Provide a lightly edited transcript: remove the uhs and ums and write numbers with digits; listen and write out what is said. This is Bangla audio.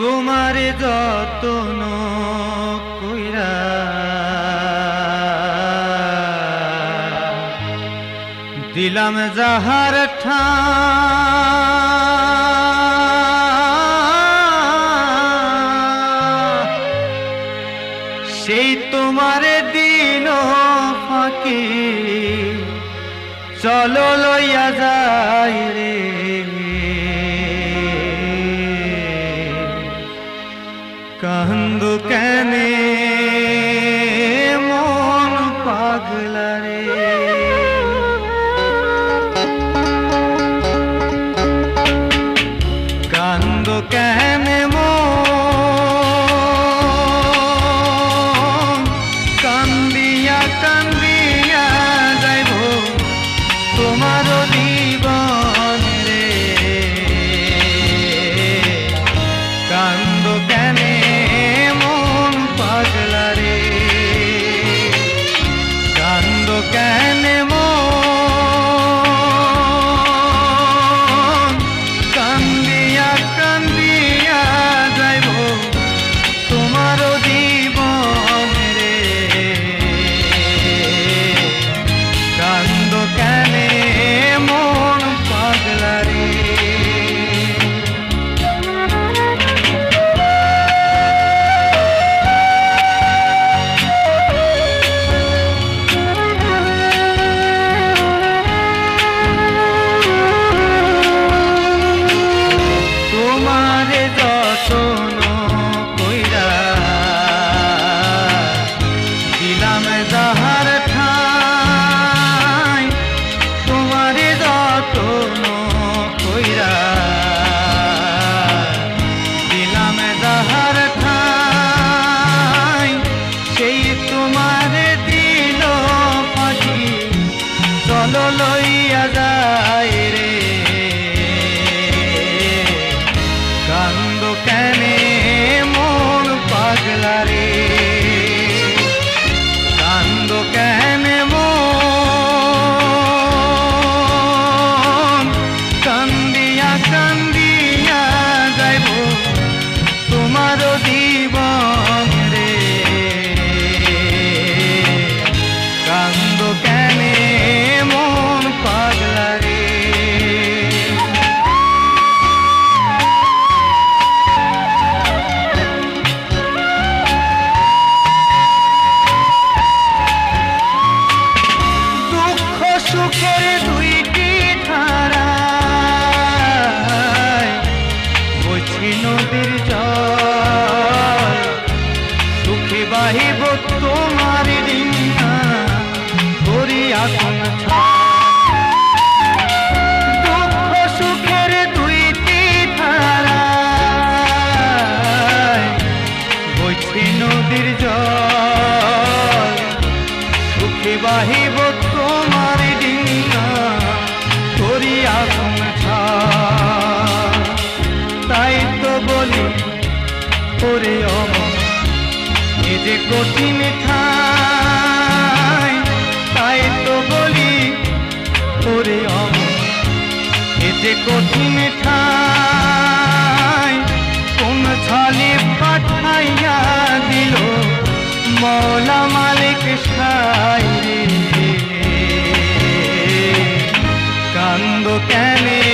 তোমারে যতন কইরা দিলাম যাহার সেই তোমারে দিন ফাঁকি চলো লইয়া যায় রে কান্দো কেনে মন পাগলা রে কান্দো কেনে মন কান্দিয়া কান্দিয়া যাইব তোমারও জীবন রে কান্দো কেনে মন পাগলা রে কান্দো কেনে মন কান্দিয়া কান্দিয়া যাইব তোমারও জীবন রে কান্দো কেনে মন পাগলা রে তোমারে যতন কইরা দিলাম যাহার ঠাই তোমারে যতন কইরা দিলাম যাহার ঠাই সেই তোমারে দিল পাখি চলো লইয়া যায় রে কান্দো কেনে মন পাগলা রে কান্দো কেনে মন কান্দিয়া কান্দিয়া যাইব তোমারও জীবন রে কান্দো কেনে মন পাগলা রে সুখের দুইটি ধারায় বইছি নদীর জল সুখে বাহিব তোমার ডিঙা করিয়া কোন দুঃখ সুখের দুইটি ধারায় বইছি নদীর জল সুখে বাহিব তোমার ডিঙা করিয়া তাই তো বলি ওরে অমন এ যে কঠিন ঠাই তাই তো বলি ওরে অমন এ যে কঠিন ঠাই কোন ছলে পাঠাইয়া দিল মৌলা মালিক সাই রে কান্দো কেনে